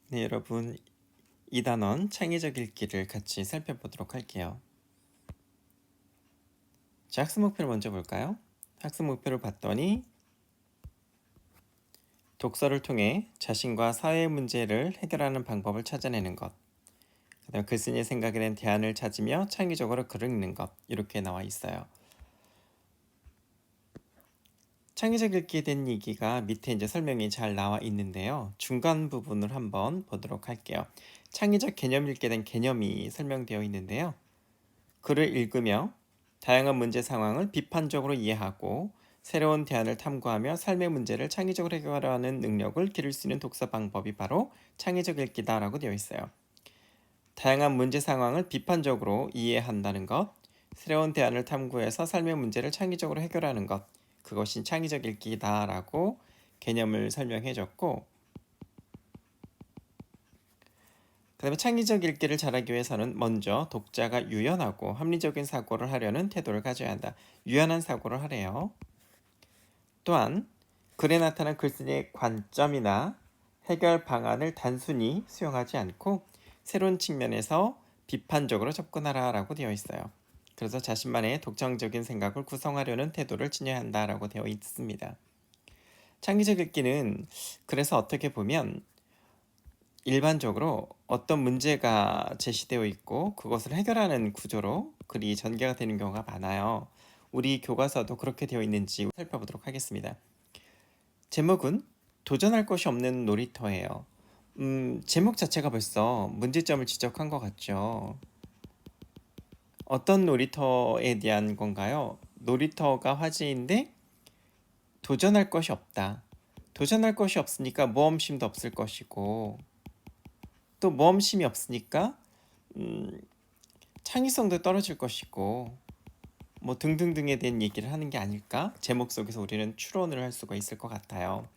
네, 여러분, 2단원 창의적 읽기를 같이 살펴보도록 할게요. 자, 학습 목표를 먼저 볼까요? 학습 목표를 봤더니 독서를 통해 자신과 사회의 문제를 해결하는 방법을 찾아내는 것, 그다음에 글쓴이의 생각에 대한 대안을 찾으며 창의적으로 글을 읽는 것, 이렇게 나와 있어요. 창의적 읽기에 대한 얘기가 밑에 이제 설명이 잘 나와 있는데요. 중간 부분을 한번 보도록 할게요. 창의적 개념 읽기에 대한 개념이 설명되어 있는데요. 글을 읽으며 다양한 문제 상황을 비판적으로 이해하고 새로운 대안을 탐구하며 삶의 문제를 창의적으로 해결하는 능력을 기를 수 있는 독서 방법이 바로 창의적 읽기다라고 되어 있어요. 다양한 문제 상황을 비판적으로 이해한다는 것, 새로운 대안을 탐구해서 삶의 문제를 창의적으로 해결하는 것, 그것이 창의적 읽기다라고 개념을 설명해줬고, 그 다음에 창의적 읽기를 잘하기 위해서는 먼저 독자가 유연하고 합리적인 사고를 하려는 태도를 가져야 한다. 유연한 사고를 하래요. 또한 글에 나타난 글쓴이의 관점이나 해결 방안을 단순히 수용하지 않고 새로운 측면에서 비판적으로 접근하라라고 되어 있어요. 그래서 자신만의 독창적인 생각을 구성하려는 태도를 지녀야 한다라고 되어 있습니다. 창의적 읽기는 그래서 어떻게 보면 일반적으로 어떤 문제가 제시되어 있고 그것을 해결하는 구조로 글이 전개가 되는 경우가 많아요. 우리 교과서도 그렇게 되어 있는지 살펴보도록 하겠습니다. 제목은 도전할 것이 없는 놀이터예요. 제목 자체가 벌써 문제점을 지적한 것 같죠. 어떤 놀이터에 대한 건가요? 놀이터가 화제인데 도전할 것이 없다. 도전할 것이 없으니까 모험심도 없을 것이고 또 모험심이 없으니까 창의성도 떨어질 것이고 뭐 등등등에 대한 얘기를 하는 게 아닐까? 제목 속에서 우리는 추론을 할 수가 있을 것 같아요.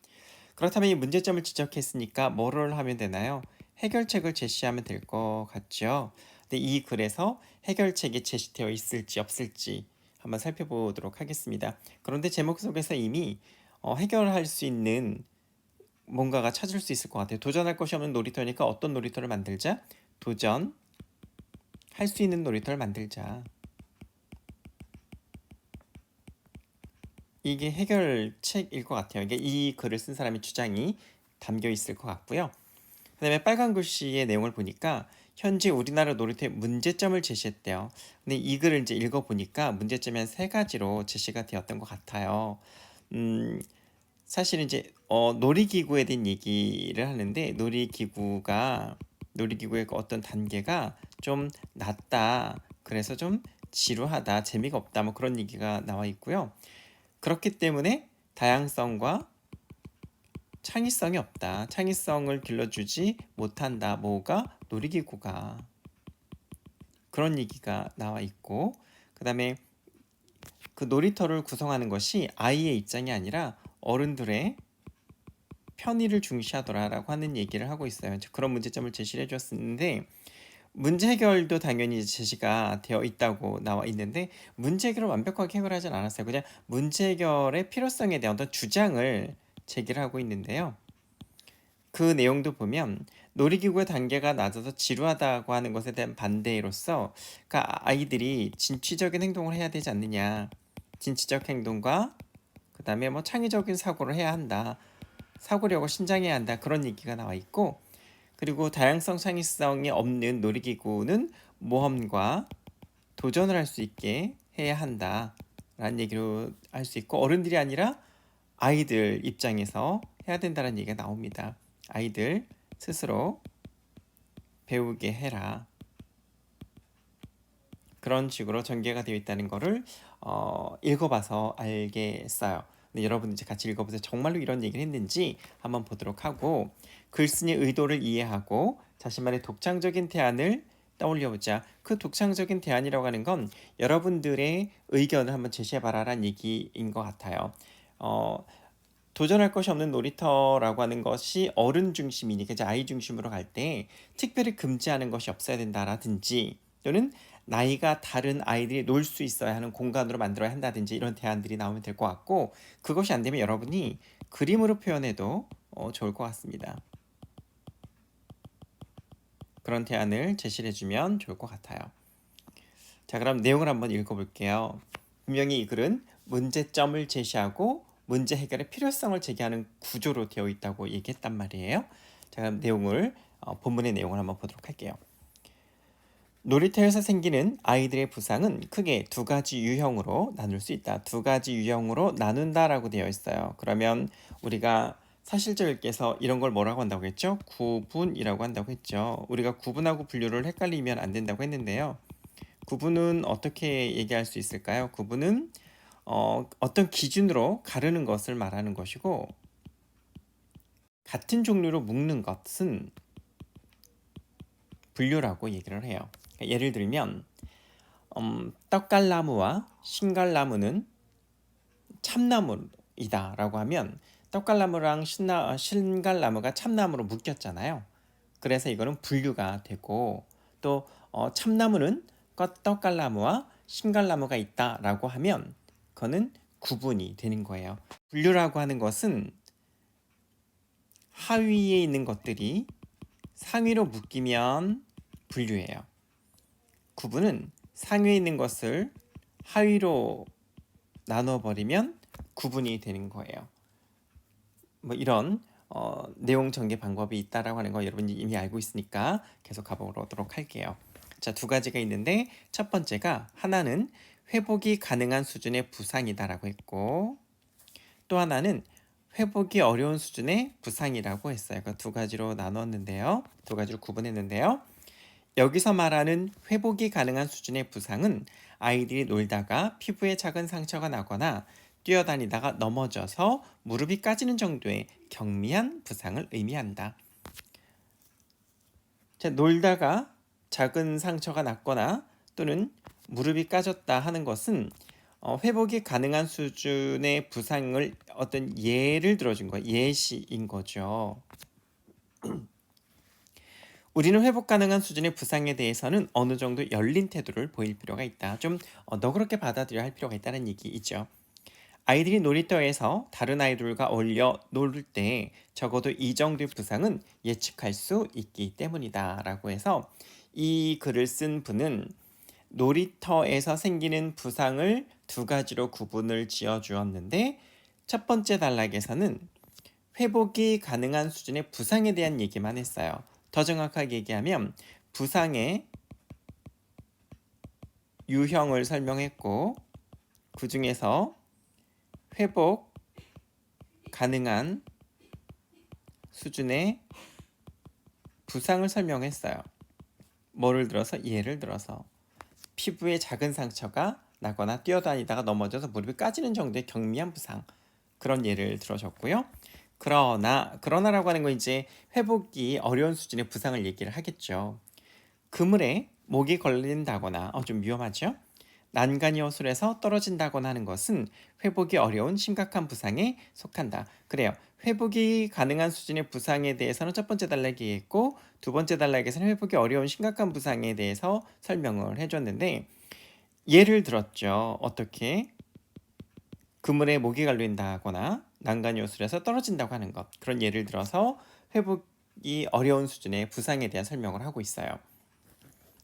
그렇다면 이 문제점을 지적했으니까 뭐를 하면 되나요? 해결책을 제시하면 될 것 같죠. 근데 이 글에서 해결책이 제시되어 있을지 없을지 한번 살펴보도록 하겠습니다. 그런데 제목 속에서 이미 해결할 수 있는 뭔가가 찾을 수 있을 것 같아요. 도전할 것이 없는 놀이터니까 어떤 놀이터를 만들자? 도전할 수 있는 놀이터를 만들자. 이게 해결책일 것 같아요. 이게 이 글을 쓴 사람의 주장이 담겨 있을 것 같고요. 그 다음에 빨간 글씨의 내용을 보니까 현재 우리나라 놀이터의 문제점을 제시했대요. 근데 이 글을 이제 읽어보니까 문제점이 한 3가지로 제시가 되었던 것 같아요. 사실 이제 놀이기구에 대한 얘기를 하는데 놀이기구의 어떤 단계가 좀 낮다. 그래서 좀 지루하다, 재미가 없다, 뭐 그런 얘기가 나와 있고요. 그렇기 때문에 다양성과 창의성이 없다. 창의성을 길러주지 못한다. 뭐가? 놀이기구가. 그런 얘기가 나와 있고, 그 다음에 그 놀이터를 구성하는 것이 아이의 입장이 아니라 어른들의 편의를 중시하더라라고 하는 얘기를 하고 있어요. 그런 문제점을 제시를 해줬었는데, 문제 해결도 당연히 제시가 되어 있다고 나와 있는데 문제 해결을 완벽하게 해결하진 않았어요. 그냥 문제 해결의 필요성에 대한 어떤 주장을 제기를 하고 있는데요. 그 내용도 보면 놀이기구의 단계가 낮아서 지루하다고 하는 것에 대한 반대로서 그러니까 아이들이 진취적인 행동을 해야 되지 않느냐. 진취적 행동과 그 다음에 뭐 창의적인 사고를 해야 한다. 사고력을 신장해야 한다. 그런 얘기가 나와 있고 그리고 다양성 창의성이 없는 놀이기구는 모험과 도전을 할 수 있게 해야 한다 라는 얘기로 할 수 있고 어른들이 아니라 아이들 입장에서 해야 된다는 얘기가 나옵니다. 아이들 스스로 배우게 해라. 그런 식으로 전개가 되어 있다는 거를 읽어봐서 알겠어요. 근데 여러분 이제 같이 읽어보세요. 정말로 이런 얘기를 했는지 한번 보도록 하고 글쓴이의 의도를 이해하고 자신만의 독창적인 대안을 떠올려보자. 그 독창적인 대안이라고 하는 건 여러분들의 의견을 한번 제시해봐라라는 얘기인 것 같아요. 도전할 것이 없는 놀이터라고 하는 것이 어른 중심이니까 이제 아이 중심으로 갈 때 특별히 금지하는 것이 없어야 된다라든지 또는 나이가 다른 아이들이 놀 수 있어야 하는 공간으로 만들어야 한다든지 이런 대안들이 나오면 될 것 같고 그것이 안 되면 여러분이 그림으로 표현해도 좋을 것 같습니다. 그런 대안을 제시해 주면 좋을 것 같아요. 자, 그럼 내용을 한번 읽어볼게요. 분명히 이 글은 문제점을 제시하고 문제 해결의 필요성을 제기하는 구조로 되어 있다고 얘기했단 말이에요. 자, 그럼 본문의 내용을 한번 보도록 할게요. 놀이터에서 생기는 아이들의 부상은 크게 두 가지 유형으로 나눌 수 있다. 두 가지 유형으로 나눈다라고 되어 있어요. 그러면 우리가 사실자께서 이런 걸 뭐라고 한다고 했죠? 구분이라고 한다고 했죠. 우리가 구분하고 분류를 헷갈리면 안 된다고 했는데요. 구분은 어떻게 얘기할 수 있을까요? 구분은 어떤 기준으로 가르는 것을 말하는 것이고, 같은 종류로 묶는 것은 분류라고 얘기를 해요. 그러니까 예를 들면 떡갈나무와 신갈나무는 참나무이다 라고 하면 떡갈나무랑 신갈나무가 참나무로 묶였잖아요. 그래서 이거는 분류가 되고, 또 참나무는 떡갈나무와 신갈나무가 있다 라고 하면 그거는 구분이 되는 거예요. 분류라고 하는 것은 하위에 있는 것들이 상위로 묶이면 분류예요. 구분은 상위에 있는 것을 하위로 나눠버리면 구분이 되는 거예요. 뭐 이런 내용 전개 방법이 있다라고 하는 거 여러분이 이미 알고 있으니까 계속 가보도록 할게요. 자, 두 가지가 있는데 첫 번째가 하나는 회복이 가능한 수준의 부상이다라고 했고, 또 하나는 회복이 어려운 수준의 부상이라고 했어요. 그러니까 두 가지로 나눴는데요. 두 가지로 구분했는데요. 여기서 말하는 회복이 가능한 수준의 부상은 아이들이 놀다가 피부에 작은 상처가 나거나 뛰어다니다가 넘어져서 무릎이 까지는 정도의 경미한 부상을 의미한다. 자, 놀다가 작은 상처가 났거나 또는 무릎이 까졌다 하는 것은 회복이 가능한 수준의 부상을 어떤 예를 들어준 거, 예시인 거죠. 우리는 회복 가능한 수준의 부상에 대해서는 어느 정도 열린 태도를 보일 필요가 있다. 좀 너그럽게 받아들여야 할 필요가 있다는 얘기이죠. 아이들이 놀이터에서 다른 아이들과 어울려 놀 때 적어도 이 정도의 부상은 예측할 수 있기 때문이다 라고 해서 이 글을 쓴 분은 놀이터에서 생기는 부상을 두 가지로 구분을 지어 주었는데, 첫 번째 단락에서는 회복이 가능한 수준의 부상에 대한 얘기만 했어요. 더 정확하게 얘기하면 부상의 유형을 설명했고, 그 중에서 회복 가능한 수준의 부상을 설명했어요. 예를 들어서 피부에 작은 상처가 나거나 뛰어다니다가 넘어져서 무릎이 까지는 정도의 경미한 부상, 그런 예를 들어줬고요. 그러나라고 하는 건 이제 회복이 어려운 수준의 부상을 얘기를 하겠죠. 그물에 목이 걸린다거나 좀 위험하죠. 난간이 호술해서 떨어진다거나 하는 것은 회복이 어려운 심각한 부상에 속한다. 그래요. 회복이 가능한 수준의 부상에 대해서는 첫 번째 단락에 얘기했고, 두 번째 단락에서는 회복이 어려운 심각한 부상에 대해서 설명을 해줬는데, 예를 들었죠. 어떻게? 그물에 목이 걸린다거나 난간이 호술해서 떨어진다고 하는 것, 그런 예를 들어서 회복이 어려운 수준의 부상에 대한 설명을 하고 있어요.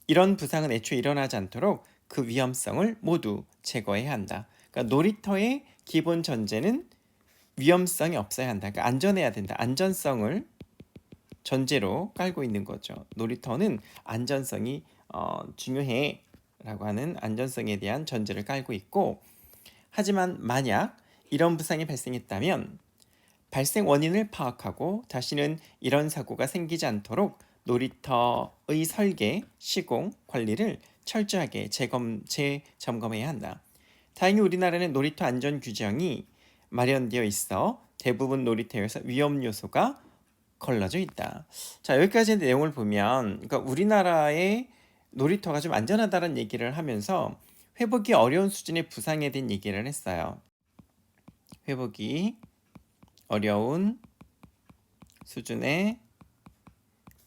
이런 부상은 애초에 일어나지 않도록 그 위험성을 모두 제거해야 한다. 그러니까 놀이터의 기본 전제는 위험성이 없어야 한다. 그러니까 안전해야 된다. 안전성을 전제로 깔고 있는 거죠. 놀이터는 안전성이 중요해 라고 하는 안전성에 대한 전제를 깔고 있고, 하지만 만약 이런 부상이 발생했다면 발생 원인을 파악하고 다시는 이런 사고가 생기지 않도록 놀이터의 설계, 시공, 관리를 철저하게 재점검해야 한다. 다행히 우리나라는 놀이터 안전 규정이 마련되어 있어 대부분 놀이터에서 위험 요소가 걸러져 있다. 자, 여기까지 내용을 보면, 그러니까 우리나라의 놀이터가 좀 안전하다는 얘기를 하면서 회복이 어려운 수준의 부상에 대한 얘기를 했어요. 회복이 어려운 수준의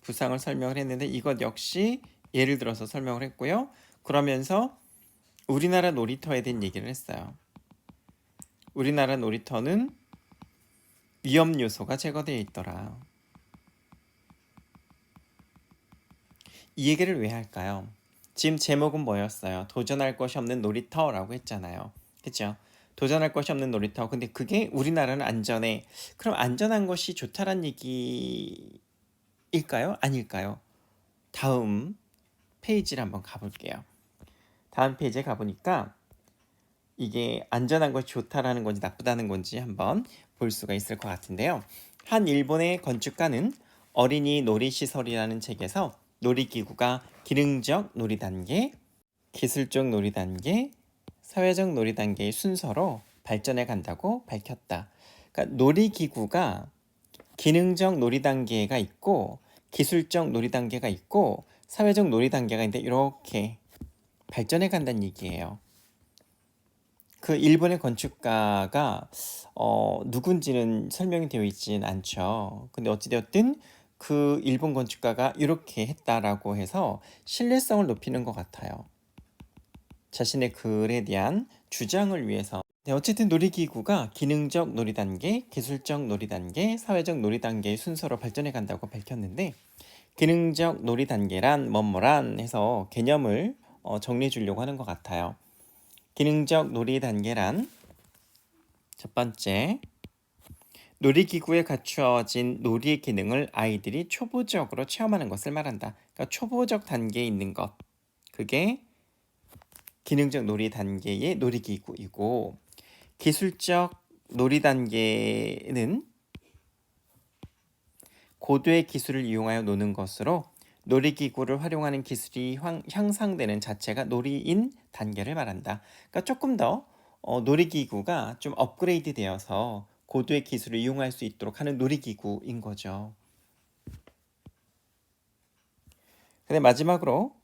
부상을 설명을 했는데, 이것 역시 예를 들어서 설명을 했고요. 그러면서 우리나라 놀이터에 대한 얘기를 했어요. 우리나라 놀이터는 위험 요소가 제거되어 있더라. 이 얘기를 왜 할까요? 지금 제목은 뭐였어요? 도전할 것이 없는 놀이터라고 했잖아요. 그죠? 도전할 것이 없는 놀이터. 근데 그게 우리나라는 안전해. 그럼 안전한 것이 좋다란 얘기일까요? 아닐까요? 다음 페이지를 한번 가볼게요. 다음 페이지에 가보니까 이게 안전한 것이 좋다라는 건지 나쁘다는 건지 한번 볼 수가 있을 것 같은데요. 한 일본의 건축가는 어린이 놀이시설이라는 책에서 놀이기구가 기능적 놀이 단계, 기술적 놀이 단계, 사회적 놀이 단계의 순서로 발전해 간다고 밝혔다. 그러니까 놀이기구가 기능적 놀이 단계가 있고 기술적 놀이 단계가 있고 사회적 놀이 단계가 있는데 이렇게 발전해 간다는 얘기예요. 그 일본의 건축가가 누군지는 설명이 되어 있진 않죠. 근데 어찌되었든 그 일본 건축가가 이렇게 했다라고 해서 신뢰성을 높이는 것 같아요. 자신의 글에 대한 주장을 위해서. 네, 어쨌든 놀이기구가 기능적 놀이 단계, 기술적 놀이 단계, 사회적 놀이 단계의 순서로 발전해 간다고 밝혔는데 기능적 놀이 단계란 뭐뭐란 해서 개념을 정리해 주려고 하는 것 같아요. 기능적 놀이 단계란 첫 번째, 놀이기구에 갖추어진 놀이의 기능을 아이들이 초보적으로 체험하는 것을 말한다. 그러니까 초보적 단계에 있는 것, 그게 기능적 놀이 단계의 놀이기구이고 기술적 놀이 단계는 고도의 기술을 이용하여 노는 것으로 놀이기구를 활용하는 기술이 향상되는 자체가 놀이인 단계를 말한다. 그러니까 조금 더 놀이기구가 좀 업그레이드 되어서 고도의 기술을 이용할 수 있도록 하는 놀이기구인 거죠. 근데 마지막으로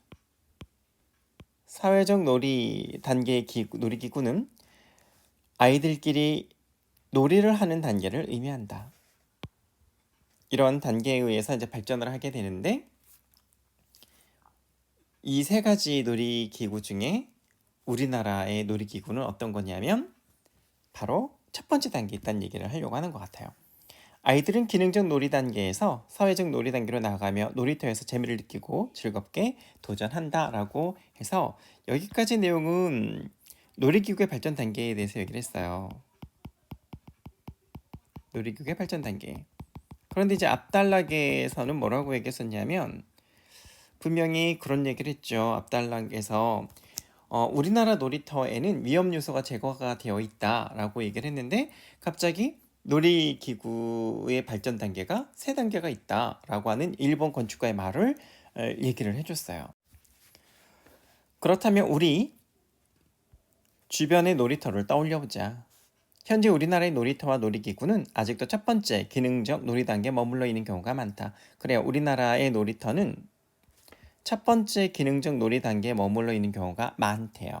사회적 놀이 단계의 놀이기구는 아이들끼리 놀이를 하는 단계를 의미한다. 이런 단계에 의해서 이제 발전을 하게 되는데 이 세 가지 놀이기구 중에 우리나라의 놀이기구는 어떤 거냐면 바로 첫 번째 단계에 있다는 얘기를 하려고 하는 것 같아요. 아이들은 기능적 놀이 단계에서 사회적 놀이 단계로 나아가며 놀이터에서 재미를 느끼고 즐겁게 도전한다라고 해서 여기까지 내용은 놀이기구의 발전 단계에 대해서 얘기를 했어요. 놀이기구의 발전 단계. 그런데 이제 앞단락에서는 뭐라고 얘기했었냐면 분명히 그런 얘기를 했죠. 앞단락에서 우리나라 놀이터에는 위험 요소가 제거가 되어 있다라고 얘기를 했는데 갑자기 놀이기구의 발전 단계가 세 단계가 있다라고 하는 일본 건축가의 말을 얘기를 해줬어요. 그렇다면 우리 주변의 놀이터를 떠올려보자. 현재 우리나라의 놀이터와 놀이기구는 아직도 첫 번째 기능적 놀이 단계에 머물러 있는 경우가 많다. 그래요. 우리나라의 놀이터는 첫 번째 기능적 놀이 단계에 머물러 있는 경우가 많대요.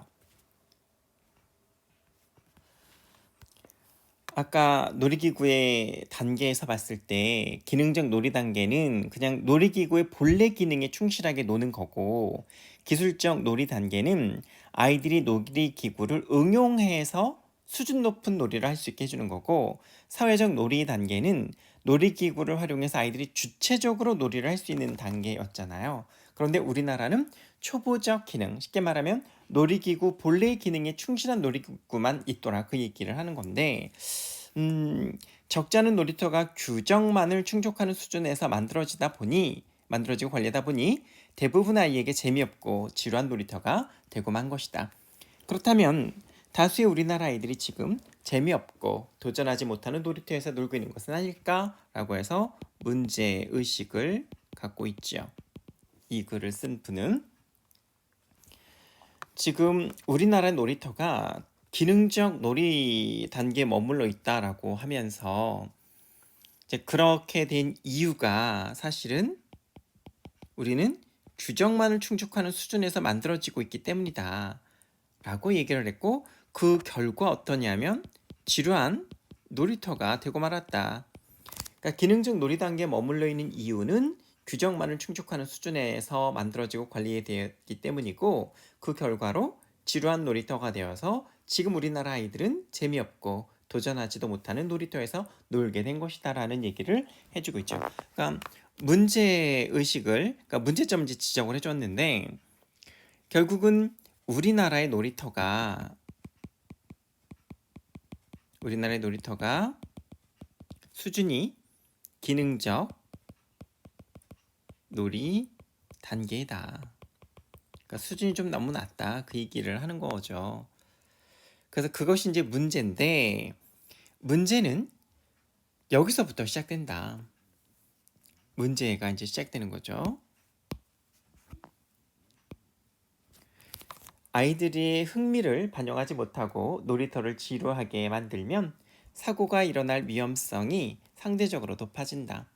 아까 놀이기구의 단계에서 봤을 때 기능적 놀이 단계는 그냥 놀이기구의 본래 기능에 충실하게 노는 거고 기술적 놀이 단계는 아이들이 놀이기구를 응용해서 수준 높은 놀이를 할 수 있게 해주는 거고 사회적 놀이 단계는 놀이기구를 활용해서 아이들이 주체적으로 놀이를 할 수 있는 단계였잖아요. 그런데 우리나라는 초보적 기능, 쉽게 말하면 놀이기구 본래의 기능에 충실한 놀이기구만 있더라 그 얘기를 하는 건데 적지 않은 놀이터가 규정만을 충족하는 수준에서 만들어지고 관리하다 보니 대부분 아이에게 재미없고 지루한 놀이터가 되고 만 것이다. 그렇다면 다수의 우리나라 아이들이 지금 재미없고 도전하지 못하는 놀이터에서 놀고 있는 것은 아닐까라고 해서 문제의식을 갖고 있죠. 이 글을 쓴 분은 지금 우리나라 놀이터가 기능적 놀이 단계에 머물러 있다라고 하면서 이제 그렇게 된 이유가 사실은 우리는 규정만을 충족하는 수준에서 만들어지고 있기 때문이다 라고 얘기를 했고 그 결과 어떠냐면 지루한 놀이터가 되고 말았다. 그러니까 기능적 놀이 단계에 머물러 있는 이유는 규정만을 충족하는 수준에서 만들어지고 관리되었기 때문이고 그 결과로 지루한 놀이터가 되어서 지금 우리나라 아이들은 재미없고 도전하지도 못하는 놀이터에서 놀게 된 것이다라는 얘기를 해주고 있죠. 그러니까 문제 의식을, 그러니까 문제점을 이제 지적을 해줬는데, 결국은 우리나라의 놀이터가 수준이 기능적 놀이 단계다. 그러니까 수준이 좀 너무 낮다. 그 얘기를 하는 거죠. 그래서 그것이 이제 문제인데, 문제는 여기서부터 시작된다. 문제가 이제 시작되는 거죠. 아이들이 흥미를 반영하지 못하고 놀이터를 지루하게 만들면 사고가 일어날 위험성이 상대적으로 높아진다.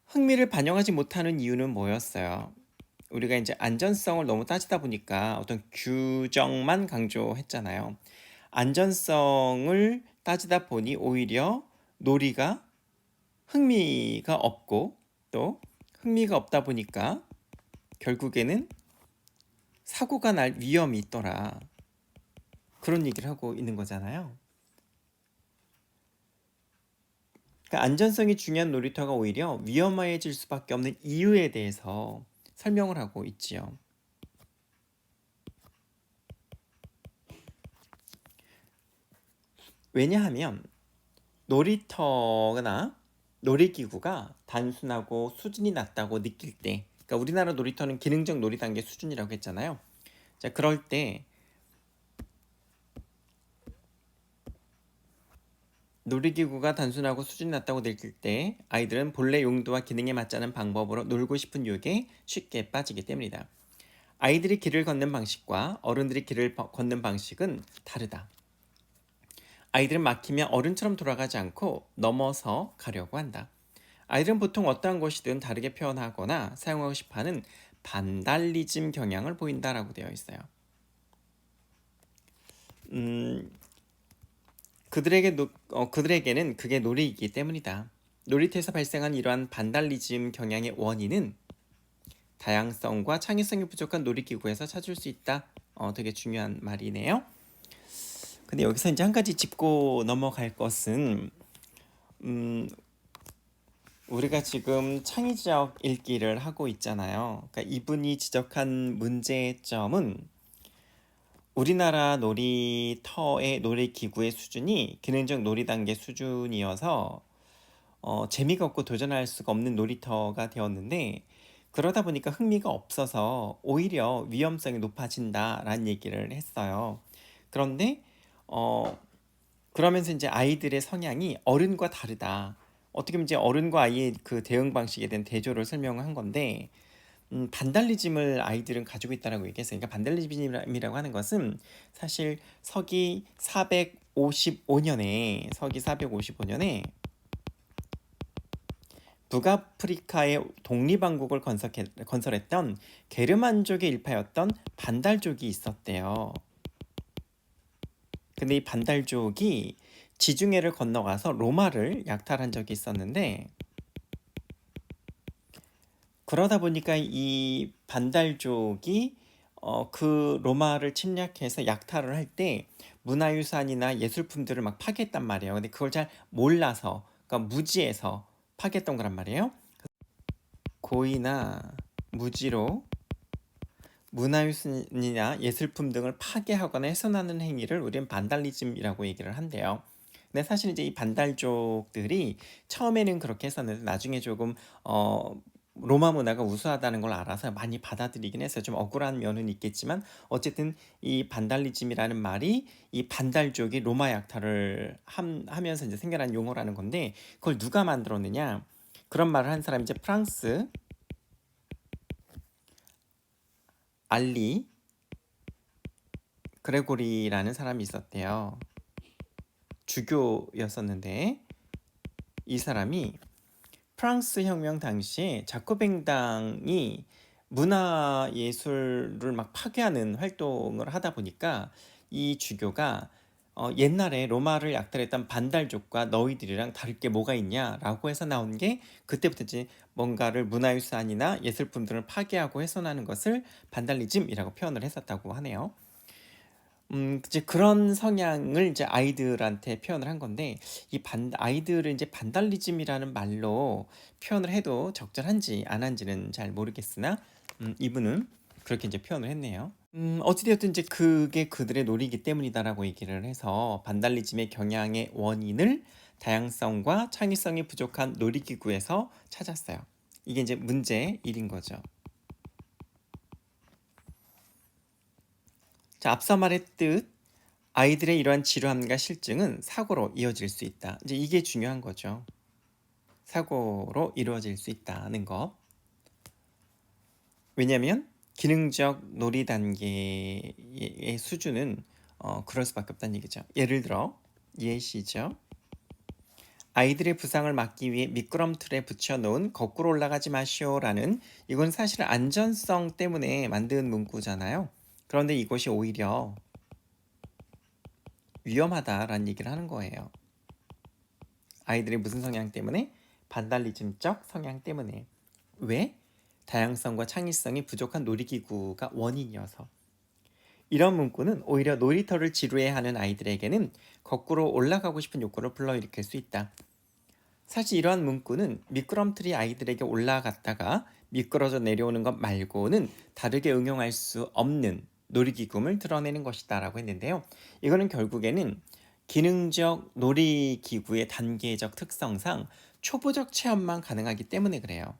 흥미를 반영하지 못하는 이유는 뭐였어요? 우리가 이제 안전성을 너무 따지다 보니까 어떤 규정만 강조했잖아요. 안전성을 따지다 보니 오히려 놀이가 흥미가 없고, 또 흥미가 없다 보니까 결국에는 사고가 날 위험이 있더라. 그런 얘기를 하고 있는 거잖아요. 그러니까 안전성이 중요한 놀이터가 오히려 위험해질 수밖에 없는 이유에 대해서 설명을 하고 있지요. 왜냐하면 놀이터나 놀이기구가 단순하고 수준이 낮다고 느낄 때, 그러니까 우리나라 놀이터는 기능적 놀이 단계 수준이라고 했잖아요. 자, 그럴 때 놀이기구가 단순하고 수준이 낮다고 느낄 때 아이들은 본래 용도와 기능에 맞지 않은 방법으로 놀고 싶은 유혹에 쉽게 빠지기 때문이다. 아이들이 길을 걷는 방식과 어른들이 길을 걷는 방식은 다르다. 아이들은 막히면 어른처럼 돌아가지 않고 넘어서 가려고 한다. 아이들은 보통 어떠한 것이든 다르게 표현하거나 사용하고 싶어하는 반달리즘 경향을 보인다라고 되어 있어요. 그들에게는 그게 놀이이기 때문이다. 놀이터에서 발생한 이러한 반달리즘 경향의 원인은 다양성과 창의성이 부족한 놀이기구에서 찾을 수 있다. 되게 중요한 말이네요. 근데 여기서 이제 한 가지 짚고 넘어갈 것은 우리가 지금 창의적 읽기를 하고 있잖아요. 그러니까 이분이 지적한 문제점은 우리나라 놀이터의 놀이기구의 수준이 기능적 놀이 단계 수준이어서 재미가 없고 도전할 수가 없는 놀이터가 되었는데, 그러다 보니까 흥미가 없어서 오히려 위험성이 높아진다라는 얘기를 했어요. 그런데 그러면서 이제 아이들의 성향이 어른과 다르다. 어떻게 보면 이제 어른과 아이의 그 대응 방식에 대한 대조를 설명한 건데, 반달리즘을 아이들은 가지고 있다라고 얘기했어요. 그러니까 반달리즘이라고 하는 것은 사실 서기 455년에 북아프리카의 독립왕국을 건설했던 게르만족의 일파였던 반달족이 있었대요. 근데 이 반달족이 지중해를 건너가서 로마를 약탈한 적이 있었는데, 그러다 보니까 이 반달족이 그 로마를 침략해서 약탈을 할 때 문화유산이나 예술품들을 막 파괴했단 말이에요. 근데 그걸 잘 몰라서, 그러니까 무지해서 파괴했던 거란 말이에요. 고의나 무지로 문화유산이나 예술품 등을 파괴하거나 훼손하는 행위를 우리는 반달리즘이라고 얘기를 한대요. 근데 사실 이제 이 반달족들이 처음에는 그렇게 했었는데 나중에 조금 로마 문화가 우수하다는 걸 알아서 많이 받아들이긴 했어요. 좀 억울한 면은 있겠지만 어쨌든 이 반달리즘이라는 말이 이 반달족이 로마 약탈을 하면서 이제 생겨난 용어라는 건데, 그걸 누가 만들었느냐? 그런 말을 한 사람이 이제 프랑스 알리 그레고리라는 사람이 있었대요. 주교였었는데 이 사람이 프랑스 혁명 당시에 자코뱅당이 문화예술을 막 파괴하는 활동을 하다 보니까 이 주교가 옛날에 로마를 약탈했던 반달족과 너희들이랑 다를 게 뭐가 있냐라고 해서 나온 게, 그때부터 이제 뭔가를 문화유산이나 예술품들을 파괴하고 훼손하는 것을 반달리즘이라고 표현을 했었다고 하네요. 이제 그런 성향을 이제 아이들한테 표현을 한 건데 아이들을 이제 반달리즘이라는 말로 표현을 해도 적절한지 안 한지는 잘 모르겠으나 이분은 그렇게 이제 표현을 했네요. 어찌 되었든 이제 그게 그들의 놀이기 때문이다라고 얘기를 해서 반달리즘의 경향의 원인을 다양성과 창의성이 부족한 놀이기구에서 찾았어요. 이게 이제 문제 1인 거죠. 자, 앞서 말했듯 아이들의 이러한 지루함과 실증은 사고로 이어질 수 있다. 이제 이게 중요한 거죠. 사고로 이루어질 수 있다는 거. 왜냐하면 기능적 놀이 단계의 수준은 그럴 수밖에 없다는 얘기죠. 예를 들어 예시죠. 아이들의 부상을 막기 위해 미끄럼틀에 붙여놓은 거꾸로 올라가지 마시오라는 이건 사실 안전성 때문에 만든 문구잖아요. 그런데 이것이 오히려 위험하다라는 얘기를 하는 거예요. 아이들의 무슨 성향 때문에? 반달리즘적 성향 때문에. 왜? 다양성과 창의성이 부족한 놀이기구가 원인이어서. 이런 문구는 오히려 놀이터를 지루해하는 아이들에게는 거꾸로 올라가고 싶은 욕구를 불러일으킬 수 있다. 사실 이러한 문구는 미끄럼틀이 아이들에게 올라갔다가 미끄러져 내려오는 것 말고는 다르게 응용할 수 없는 놀이기구를 드러내는 것이다 라고 했는데요. 이거는 결국에는 기능적 놀이기구의 단계적 특성상 초보적 체험만 가능하기 때문에 그래요.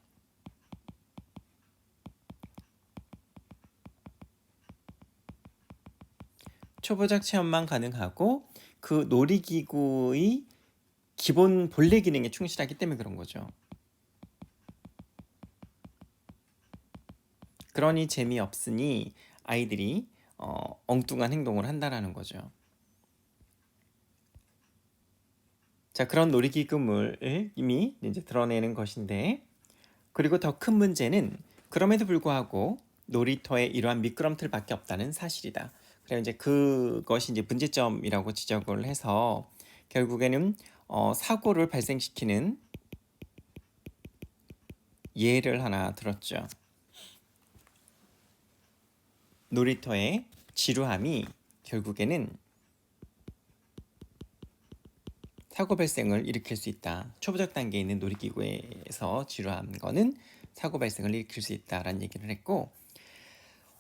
초보적 체험만 가능하고 그 놀이기구의 기본 본래 기능에 충실하기 때문에 그런 거죠. 그러니 재미없으니 아이들이 엉뚱한 행동을 한다라는 거죠. 자, 그런 놀이기구물을 이미 이제 드러내는 것인데, 그리고 더 큰 문제는 그럼에도 불구하고 놀이터에 이러한 미끄럼틀밖에 없다는 사실이다. 그래서 이제 그것이 이제 문제점이라고 지적을 해서 결국에는 사고를 발생시키는 예를 하나 들었죠. 놀이터의 지루함이 결국에는 사고 발생을 일으킬 수 있다. 초보적 단계에 있는 놀이기구에서 지루한 거는 사고 발생을 일으킬 수 있다라는 얘기를 했고,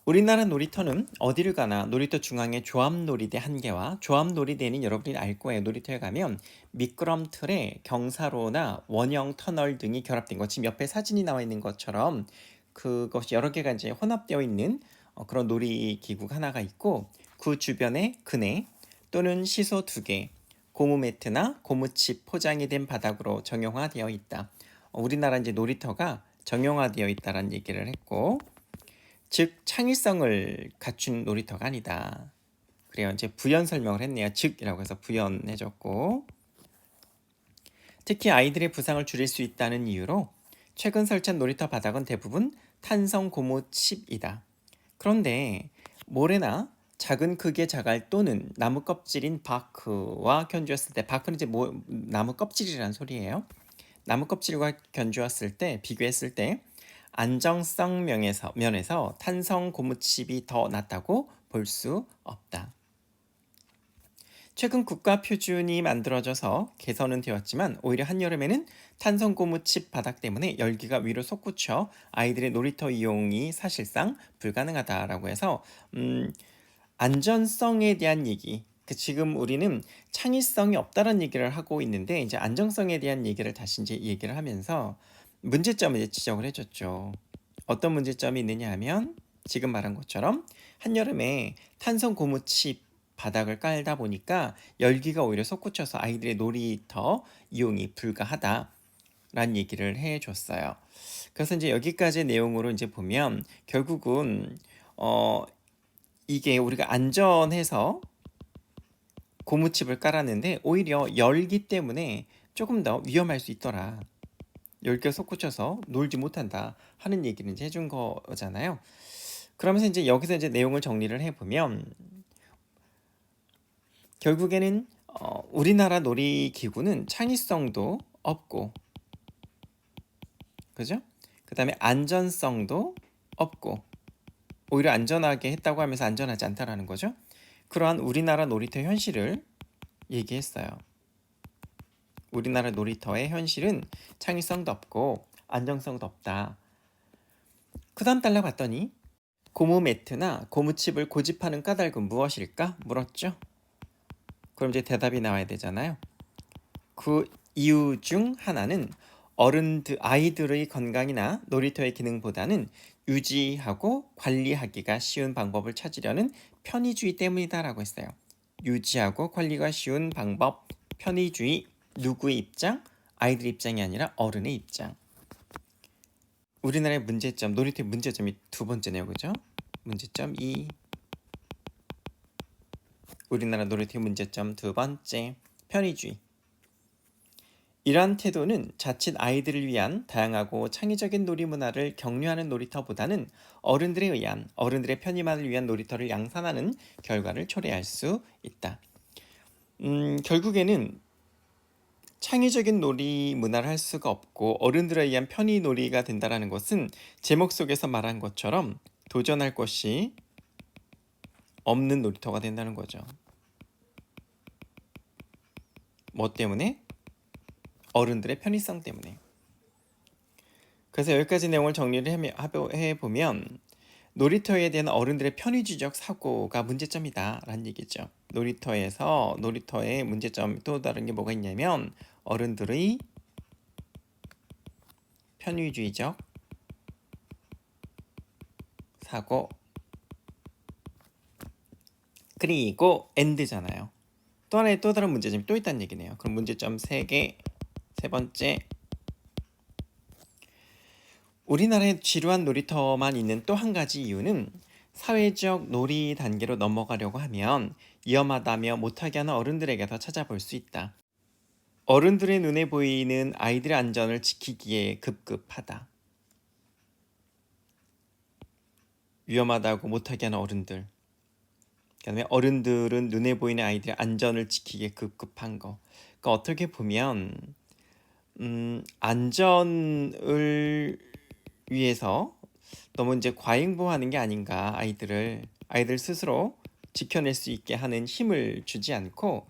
우리나라 놀이터는 어디를 가나 놀이터 중앙에 조합놀이대 한 개와 조합놀이대는 여러분이 알 거예요. 놀이터에 가면 미끄럼틀에 경사로나 원형 터널 등이 결합된 것, 지금 옆에 사진이 나와 있는 것처럼 그것이 여러 개가 이제 혼합되어 있는 그런 놀이기구가 하나가 있고, 그 주변에 그네 또는 시소 2개, 고무 매트나 고무칩 포장이 된 바닥으로 정형화되어 있다. 우리나라 이제 놀이터가 정형화되어 있다라는 얘기를 했고, 즉 창의성을 갖춘 놀이터가 아니다. 그래요. 이제 부연 설명을 했네요. 즉이라고 해서 부연해줬고, 특히 아이들의 부상을 줄일 수 있다는 이유로 최근 설치한 놀이터 바닥은 대부분 탄성 고무 칩이다. 그런데 모래나 작은 크기의 자갈 또는 나무 껍질인 바크와 견주었을 때, 바크는 이제 나무 껍질이라는 소리예요. 나무 껍질과 견주었을 때, 비교했을 때 안정성 면에서 탄성 고무칩이 더 낫다고 볼 수 없다. 최근 국가 표준이 만들어져서 개선은 되었지만 오히려 한여름에는 탄성 고무칩 바닥 때문에 열기가 위로 솟구쳐 아이들의 놀이터 이용이 사실상 불가능하다라고 해서 안전성에 대한 얘기, 지금 우리는 창의성이 없다는 얘기를 하고 있는데 이제 안정성에 대한 얘기를 다시 이제 얘기를 하면서 문제점을 이제 지적을 해줬죠. 어떤 문제점이 있느냐 하면 지금 말한 것처럼 한여름에 탄성 고무칩 바닥을 깔다 보니까 열기가 오히려 솟구쳐서 아이들의 놀이터 이용이 불가하다라는 얘기를 해줬어요. 그래서 이제 여기까지 내용으로 이제 보면 결국은 이게 우리가 안전해서 고무칩을 깔았는데 오히려 열기 때문에 조금 더 위험할 수 있더라. 열기가 솟구쳐서 놀지 못한다 하는 얘기를 이제 해준 거잖아요. 그러면서 이제 여기서 이제 내용을 정리를 해보면 결국에는 우리나라 놀이기구는 창의성도 없고, 그죠? 그 다음에 안전성도 없고, 오히려 안전하게 했다고 하면서 안전하지 않다라는 거죠. 그러한 우리나라 놀이터 현실을 얘기했어요. 우리나라 놀이터의 현실은 창의성도 없고 안정성도 없다. 그 다음 달러 봤더니 고무 매트나 고무칩을 고집하는 까닭은 무엇일까? 물었죠. 그럼 이제 대답이 나와야 되잖아요. 그 이유 중 하나는 아이들의 건강이나 놀이터의 기능보다는 유지하고 관리하기가 쉬운 방법을 찾으려는 편의주의 때문이다라고 했어요. 유지하고 관리가 쉬운 방법, 편의주의. 누구의 입장? 아이들 입장이 아니라 어른의 입장. 우리나라의 문제점, 놀이터의 문제점이 두 번째네요. 그죠? 문제점 2. 우리나라 놀이터의 문제점 두 번째, 편의주의. 이러한 태도는 자칫 아이들을 위한 다양하고 창의적인 놀이 문화를 격려하는 놀이터보다는 어른들의 편의만을 위한 놀이터를 양산하는 결과를 초래할 수 있다. 결국에는 창의적인 놀이 문화를 할 수가 없고 어른들에 의한 편의 놀이가 된다는 것은 제목 속에서 말한 것처럼 도전할 것이 없는 놀이터가 된다는 거죠. 뭐 때문에? 어른들의 편의성 때문에. 그래서 여기까지 내용을 정리를 해보면 놀이터에 대한 어른들의 편의주의적 사고가 문제점이다 라는 얘기죠. 놀이터의 문제점 또 다른 게 뭐가 있냐면 어른들의 편의주의적 사고, 그리고 엔드잖아요. 또 하나의 또 다른 문제점이 또 있다는 얘기네요. 그럼 문제점 3개. 세 번째, 우리나라에 지루한 놀이터만 있는 또 한 가지 이유는 사회적 놀이 단계로 넘어가려고 하면 위험하다며 못하게 하는 어른들에게서 찾아볼 수 있다. 어른들의 눈에 보이는 아이들의 안전을 지키기에 급급하다. 위험하다고 못하게 하는 어른들. 그다음에 어른들은 눈에 보이는 아이들의 안전을 지키기에 급급한 거. 그러니까 어떻게 보면 안전을 위해서 너무 이제 과잉보호하는 게 아닌가. 아이들 스스로 지켜낼 수 있게 하는 힘을 주지 않고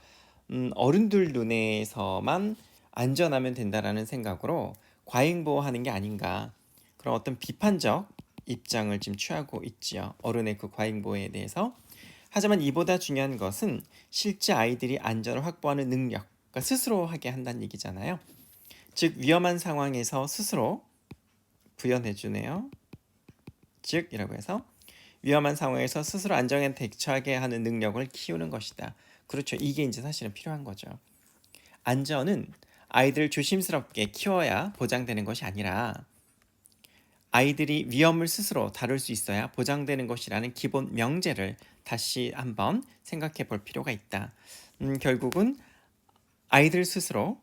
어른들 눈에서만 안전하면 된다라는 생각으로 과잉보호하는 게 아닌가. 그런 어떤 비판적 입장을 지금 취하고 있지요. 어른의 그 과잉보호에 대해서. 하지만 이보다 중요한 것은 실제 아이들이 안전을 확보하는 능력, 그러니까 스스로 하게 한다는 얘기잖아요. 즉 위험한 상황에서 스스로 구현해주네요. 즉이라고 해서 위험한 상황에서 스스로 안정에 대처하게 하는 능력을 키우는 것이다. 그렇죠. 이게 이제 사실은 필요한 거죠. 안전은 아이들을 조심스럽게 키워야 보장되는 것이 아니라 아이들이 위험을 스스로 다룰 수 있어야 보장되는 것이라는 기본 명제를 다시 한번 생각해 볼 필요가 있다. 결국은 아이들 스스로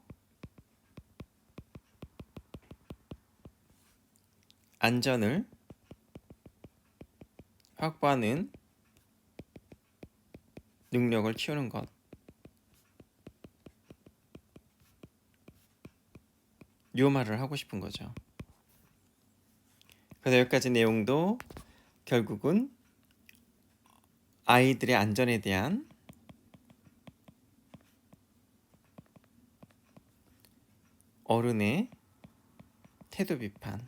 안전을 확보하는 능력을 키우는 것. 요 말을 하고 싶은 거죠. 그래서 여기까지 내용도 결국은 아이들의 안전에 대한 어른의 태도 비판,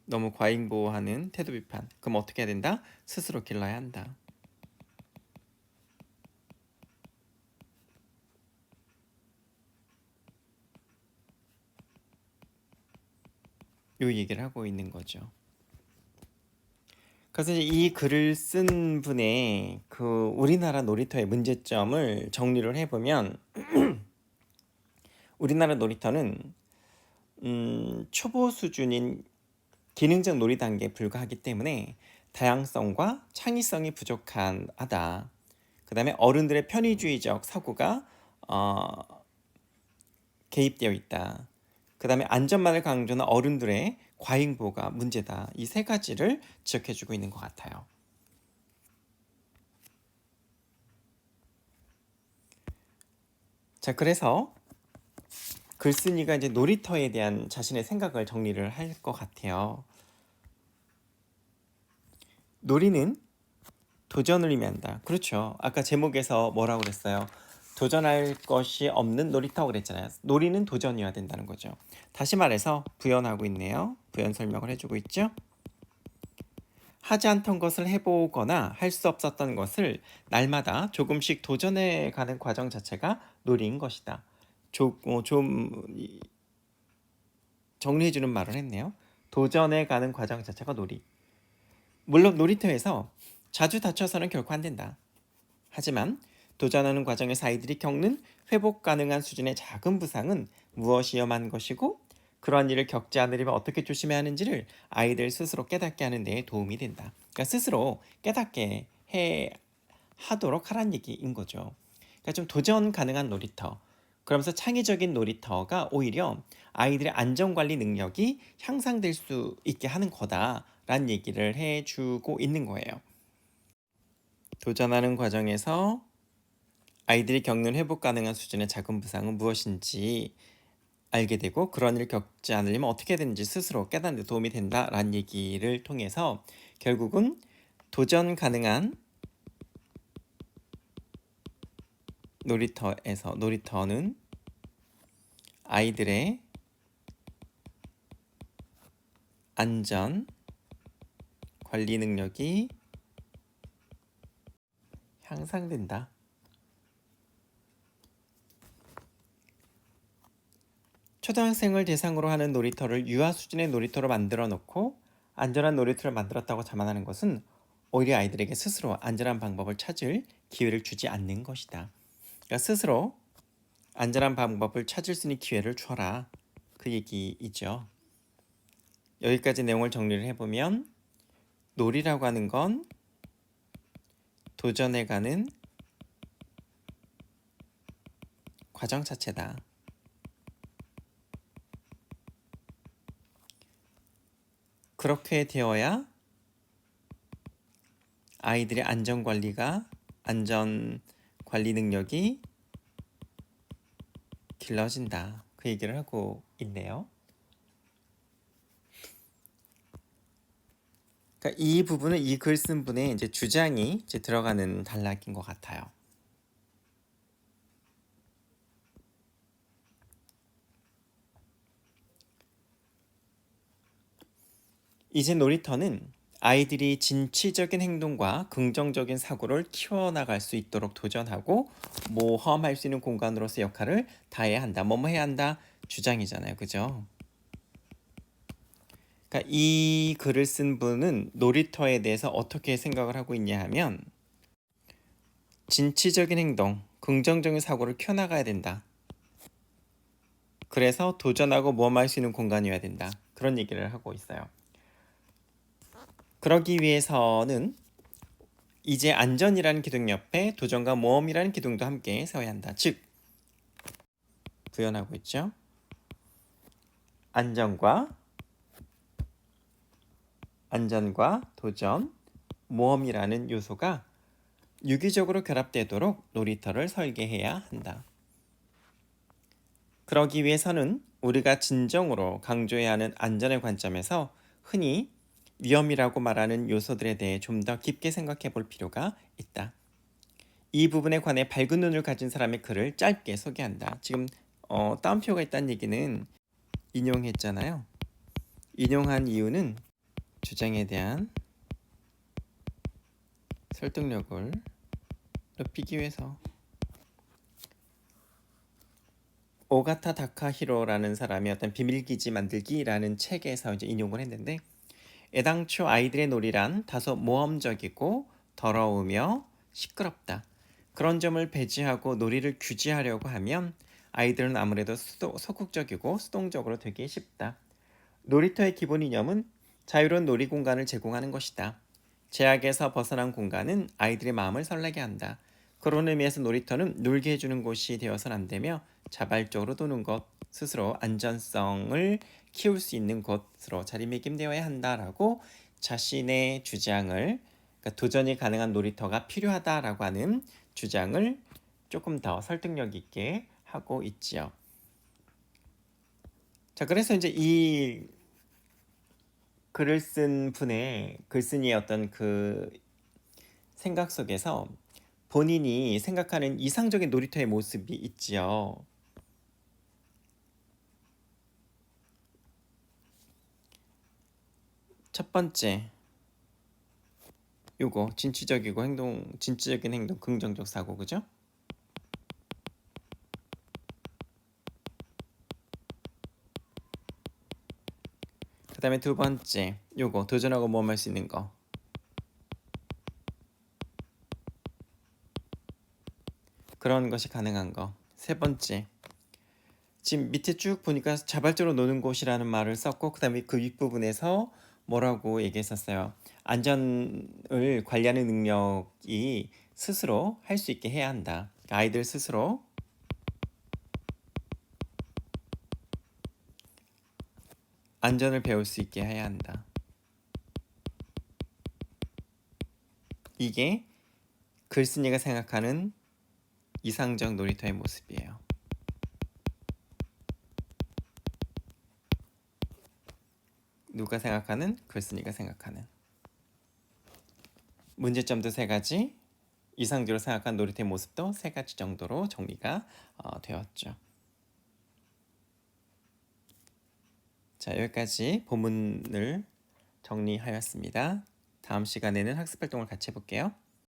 너무 과잉보호하는 태도 비판. 그럼 어떻게 해야 된다? 스스로 길러야 한다. 요 얘기를 하고 있는 거죠. 그래서 이 글을 쓴 분의 그 우리나라 놀이터의 문제점을 정리를 해보면 우리나라 놀이터는 초보 수준인 기능적 놀이 단계에 불과하기 때문에 다양성과 창의성이 부족하다. 그 다음에 어른들의 편의주의적 사고가 개입되어 있다. 그 다음에 안전만을 강조하는 어른들의 과잉보호가 문제다. 이 세 가지를 지적해주고 있는 것 같아요. 자, 그래서 글쓴이가 이제 놀이터에 대한 자신의 생각을 정리를 할 것 같아요. 놀이는 도전을 의미한다. 그렇죠. 아까 제목에서 뭐라고 그랬어요? 도전할 것이 없는 놀이터 그랬잖아요. 놀이는 도전이어야 된다는 거죠. 다시 말해서 부연하고 있네요. 부연 설명을 해주고 있죠. 하지 않던 것을 해보거나 할 수 없었던 것을 날마다 조금씩 도전해 가는 과정 자체가 놀이인 것이다. 좀 정리해주는 말을 했네요. 도전해 가는 과정 자체가 놀이. 물론 놀이터에서 자주 다쳐서는 결코 안 된다. 하지만 도전하는 과정에서 아이들이 겪는 회복 가능한 수준의 작은 부상은 무엇이 위험한 것이고 그러한 일을 겪지 않으려면 어떻게 조심해야 하는지를 아이들 스스로 깨닫게 하는 데 도움이 된다. 그러니까 스스로 깨닫게 하도록 하라는 얘기인 거죠. 그러니까 좀 도전 가능한 놀이터. 그러면서 창의적인 놀이터가 오히려 아이들의 안전관리 능력이 향상될 수 있게 하는 거다라는 얘기를 해주고 있는 거예요. 도전하는 과정에서 아이들이 겪는 회복 가능한 수준의 작은 부상은 무엇인지 알게 되고 그런 일을 겪지 않으려면 어떻게 되는지 스스로 깨닫는 데 도움이 된다라는 얘기를 통해서 결국은 도전 가능한 놀이터는 아이들의 안전 관리 능력이 향상된다. 초등학생을 대상으로 하는 놀이터를 유아 수준의 놀이터로 만들어 놓고 안전한 놀이터를 만들었다고 자만하는 것은 오히려 아이들에게 스스로 안전한 방법을 찾을 기회를 주지 않는 것이다. 그러니까 스스로 안전한 방법을 찾을 수 있는 기회를 줘라. 그 얘기이죠. 여기까지 내용을 정리를 해보면 놀이라고 하는 건 도전해가는 과정 자체다. 그렇게 되어야 아이들의 안전관리 능력이 길러진다. 그 얘기를 하고 있네요. 그러니까 이 부분은 이 글 쓴 분의 이제 주장이 이제 들어가는 단락인 것 같아요. 이제 놀이터는 아이들이 진취적인 행동과 긍정적인 사고를 키워나갈 수 있도록 도전하고 모험할 수 있는 공간으로서 역할을 다해야 한다. 뭐뭐 해야 한다 주장이잖아요. 그죠? 그러니까 이 글을 쓴 분은 놀이터에 대해서 어떻게 생각을 하고 있냐 하면 진취적인 행동, 긍정적인 사고를 키워나가야 된다. 그래서 도전하고 모험할 수 있는 공간이어야 된다. 그런 얘기를 하고 있어요. 그러기 위해서는 이제 안전이라는 기둥 옆에 도전과 모험이라는 기둥도 함께 세워야 한다. 즉, 구현하고 있죠. 안전과 도전, 모험이라는 요소가 유기적으로 결합되도록 놀이터를 설계해야 한다. 그러기 위해서는 우리가 진정으로 강조해야 하는 안전의 관점에서 흔히 위험이라고 말하는 요소들에 대해 좀 더 깊게 생각해 볼 필요가 있다. 이 부분에 관해 밝은 눈을 가진 사람의 글을 짧게 소개한다. 지금 따옴표가 있다는 얘기는 인용했잖아요. 인용한 이유는 주장에 대한 설득력을 높이기 위해서. 오가타 다카히로라는 사람이 어떤 비밀기지 만들기라는 책에서 이제 인용을 했는데 애당초 아이들의 놀이란 다소 모험적이고 더러우며 시끄럽다. 그런 점을 배제하고 놀이를 규제하려고 하면 아이들은 아무래도 소극적이고 수동적으로 되기 쉽다. 놀이터의 기본 이념은 자유로운 놀이 공간을 제공하는 것이다. 제약에서 벗어난 공간은 아이들의 마음을 설레게 한다. 그런 의미에서 놀이터는 놀게 해주는 곳이 되어서는 안 되며 자발적으로 노는 것, 스스로 안전성을 키울 수 있는 곳으로 자리매김되어야 한다라고 자신의 주장을, 그러니까 도전이 가능한 놀이터가 필요하다라고 하는 주장을 조금 더 설득력 있게 하고 있지요. 자, 그래서 이제 이 글을 쓴 분의 글쓴이의 어떤 그 생각 속에서 본인이 생각하는 이상적인 놀이터의 모습이 있지요. 첫 번째, 요거 진취적인 행동, 긍정적 사고, 그죠? 그 다음에 두 번째, 요거 도전하고 모험할 수 있는 거. 그런 것이 가능한 거. 세 번째, 지금 밑에 쭉 보니까 자발적으로 노는 곳이라는 말을 썼고, 그 다음에 그 윗부분에서 뭐라고 얘기했었어요. 안전을 관리하는 능력이 스스로 할 수 있게 해야 한다. 그러니까 아이들 스스로 안전을 배울 수 있게 해야 한다. 이게 글쓴이가 생각하는 이상적 놀이터의 모습이에요. 누가 생각하는? 글쓴이가 생각하는. 문제점도 세 가지, 이상적으로 생각한 놀이터의 모습도 세 가지 정도로 정리가 되었죠. 자, 여기까지 본문을 정리하였습니다. 다음 시간에는 학습 활동을 같이 해볼게요.